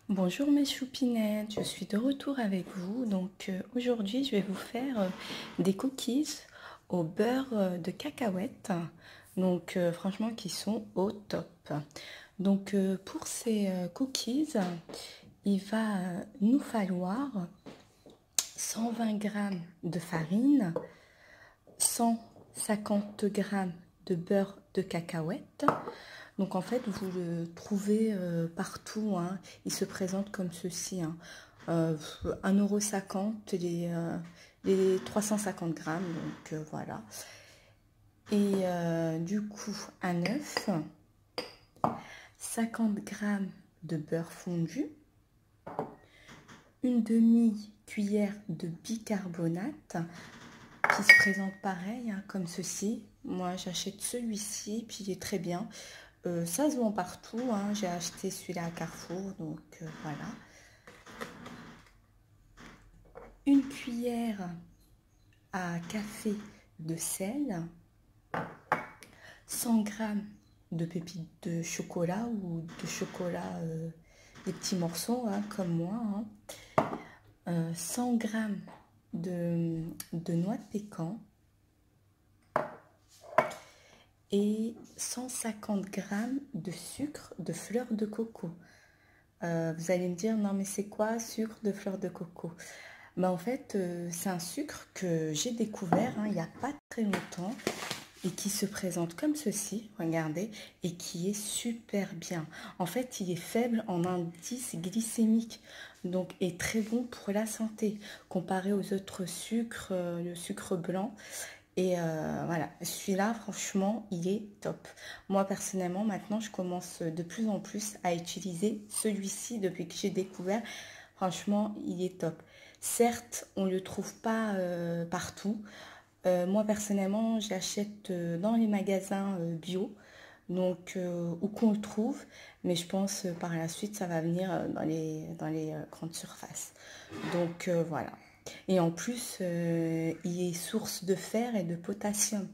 Bonjour mes choupinettes, je suis de retour avec vous. Aujourd'hui je vais vous faire des cookies au beurre de cacahuète. Franchement qui sont au top. Pour ces cookies, il va nous falloir 120 g de farine, 150 g de beurre de cacahuète. Donc en fait, vous le trouvez partout, hein. Il se présente comme ceci, hein. 1,50 € les 350 grammes. Voilà. Et du coup, un œuf, 50 g de beurre fondu, une demi-cuillère de bicarbonate qui se présente pareil, hein, comme ceci. Moi, j'achète celui-ci, puis il est très bien. Ça se vend partout, hein. J'ai acheté celui-là à Carrefour, voilà. Une cuillère à café de sel, 100 g de pépites de chocolat ou de chocolat, des petits morceaux, hein, comme moi, hein. 100 g de noix de pécan et 150 g de sucre de fleur de coco. Vous allez me dire, non mais c'est quoi sucre de fleur de coco? En fait, c'est un sucre que j'ai découvert, hein, il n'y a pas très longtemps et qui se présente comme ceci, regardez, et qui est super bien. En fait, il est faible en indice glycémique, donc est très bon pour la santé, comparé aux autres sucres, le sucre blanc. Et voilà, celui-là, franchement, il est top. Moi, personnellement, maintenant, je commence de plus en plus à utiliser celui-ci depuis que j'ai découvert. Franchement, il est top. Certes, on ne le trouve pas partout. Moi, personnellement, j'achète dans les magasins bio, où qu'on le trouve. Mais je pense par la suite, ça va venir dans les grandes surfaces. Voilà. Et en plus, il est source de fer et de potassium.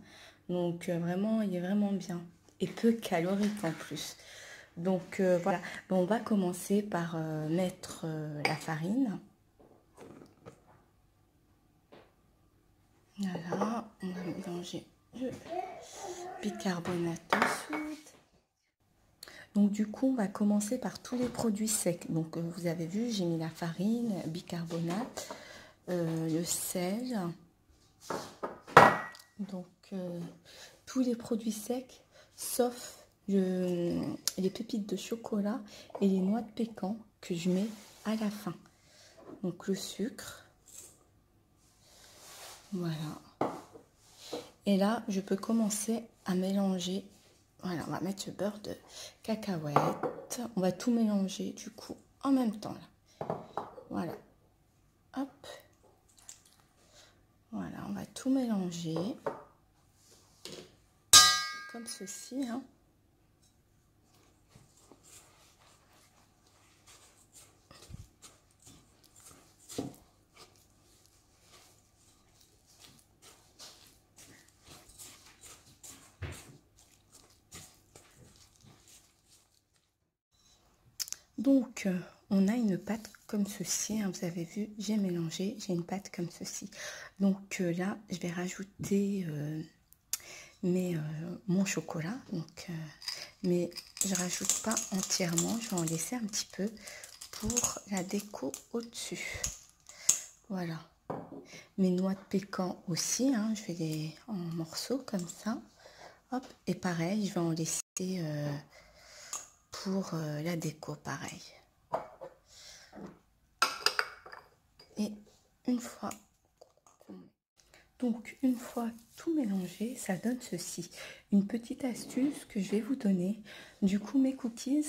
Vraiment, il est vraiment bien. Et peu calorique en plus. Voilà. On va commencer par mettre la farine. Voilà, on va mélanger le bicarbonate ensuite. Du coup, on va commencer par tous les produits secs. Vous avez vu, j'ai mis la farine, bicarbonate, le sel. Tous les produits secs, sauf les pépites de chocolat et les noix de pécan que je mets à la fin. Donc le sucre. Voilà. Et là, je peux commencer à mélanger. Voilà, on va mettre le beurre de cacahuète. On va tout mélanger du coup en même temps là. Voilà. Hop. Voilà, on va tout mélanger. Comme ceci, hein. On a une pâte comme ceci, hein, vous avez vu, j'ai mélangé, j'ai une pâte comme ceci. Là, je vais rajouter mon chocolat, mais je rajoute pas entièrement, je vais en laisser un petit peu pour la déco au-dessus. Voilà. Mes noix de pécan aussi, hein, je fais en morceaux comme ça. Hop, et pareil, je vais en laisser pour la déco, pareil. Et une fois tout mélangé, ça donne ceci. Une petite astuce que je vais vous donner. Du coup, mes cookies,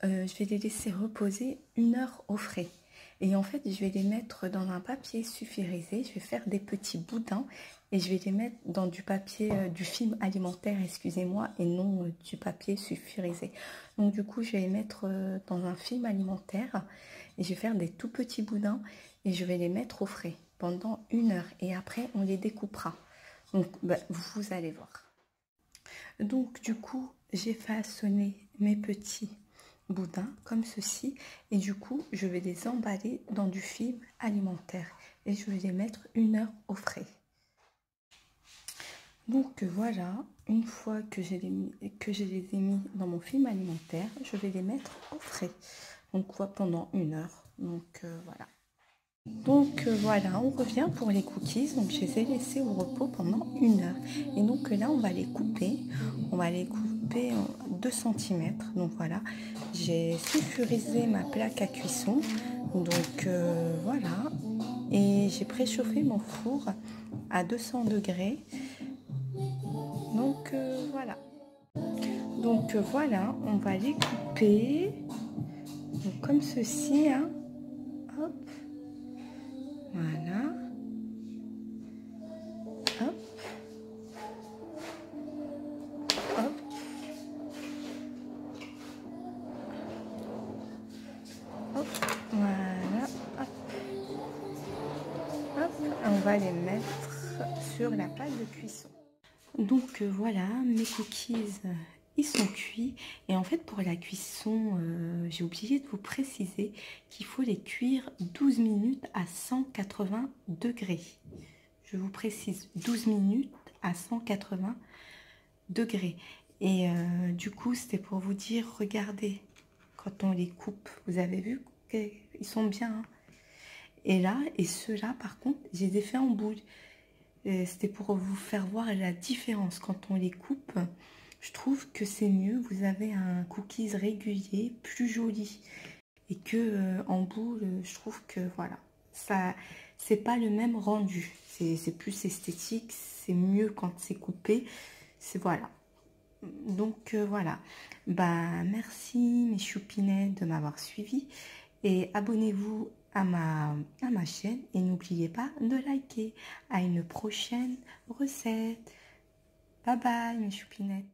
je vais les laisser reposer 1 heure au frais. Et en fait, je vais les mettre dans un papier sulfurisé. Je vais faire des petits boudins et je vais les mettre dans du papier, du film alimentaire, excusez-moi, et non du papier sulfurisé. Du coup, je vais les mettre dans un film alimentaire et je vais faire des tout petits boudins et je vais les mettre au frais pendant 1 heure et après, on les découpera. Vous allez voir. Du coup, j'ai façonné mes petits boudin comme ceci. Et du coup, je vais les emballer dans du film alimentaire et je vais les mettre 1 heure au frais. Donc voilà, une fois que je les ai mis dans mon film alimentaire, je vais les mettre au frais. Donc pendant 1 heure. Donc voilà. Donc voilà, on revient pour les cookies. Donc je les ai laissés au repos pendant 1 heure. Et donc là, on va les couper. On va les couper en 2 cm. Donc voilà, j'ai sulfurisé ma plaque à cuisson. Donc voilà. Et j'ai préchauffé mon four à 200 degrés. Donc voilà. Donc voilà, on va les couper. Donc, comme ceci. Hein. Hop. Voilà. Hop. Hop. Hop. Voilà. Hop. Hop. On va les mettre sur la plaque de cuisson. Donc voilà, mes cookies, ils sont cuits. Et en fait, pour la cuisson, j'ai oublié de vous préciser qu'il faut les cuire 12 minutes à 180 degrés. Je vous précise, 12 minutes à 180 degrés. Et du coup, c'était pour vous dire, regardez, quand on les coupe, vous avez vu qu'ils sont bien. Hein. Et là, et ceux-là, par contre, j'ai des faits en boule. C'était pour vous faire voir la différence. Quand on les coupe, je trouve que c'est mieux. Vous avez un cookies régulier, plus joli. Et que en boule, je trouve que voilà, ça, c'est pas le même rendu. C'est plus esthétique, c'est mieux quand c'est coupé. C'est voilà. Donc voilà. Bah merci mes choupinets de m'avoir suivi. Et abonnez-vous à ma chaîne et n'oubliez pas de liker. À une prochaine recette. Bye bye mes choupinettes.